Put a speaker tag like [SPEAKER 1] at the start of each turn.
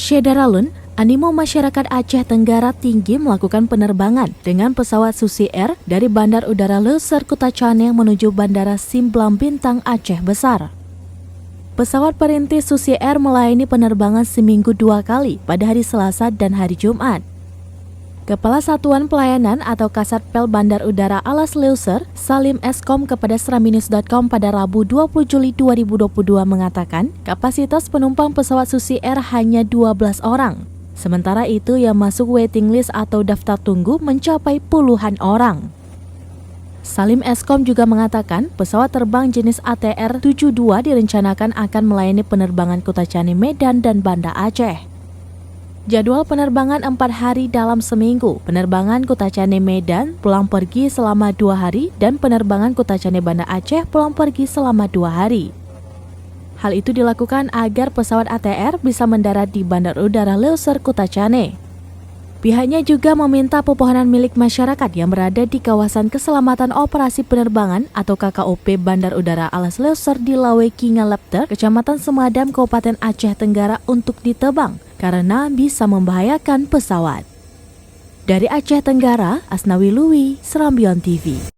[SPEAKER 1] Syedaralun, animo masyarakat Aceh Tenggara tinggi melakukan penerbangan dengan pesawat Susi Air dari Bandar Udara Leuser Kota Caneng menuju Bandara Simblam Bintang Aceh Besar. Pesawat perintis Susi Air melayani penerbangan seminggu 2 kali pada hari Selasa dan hari Jumat. Kepala Satuan Pelayanan atau Kasatpel Bandar Udara Alas Leuser, Salim Eskom kepada seraminus.com pada Rabu 20 Juli 2022 mengatakan kapasitas penumpang pesawat Susi Air hanya 12 orang. Sementara itu yang masuk waiting list atau daftar tunggu mencapai puluhan orang. Salim Eskom juga mengatakan pesawat terbang jenis ATR-72 direncanakan akan melayani penerbangan Kota Caneng Medan dan Banda Aceh. Jadwal penerbangan 4 hari dalam seminggu, penerbangan Kota Caneng Medan pulang pergi selama 2 hari dan penerbangan Kota Caneng Banda Aceh pulang pergi selama 2 hari. Hal itu dilakukan agar pesawat ATR bisa mendarat di Bandar Udara Leuser Kota Caneng. Pihaknya juga meminta pepohonan milik masyarakat yang berada di kawasan keselamatan operasi penerbangan atau KKOP Bandar Udara Alas Leuser di Lawe Kingalepter, Kecamatan Semadam, Kabupaten Aceh Tenggara untuk ditebang karena bisa membahayakan pesawat. Dari Aceh Tenggara, Asnawi Lui, Serambion TV.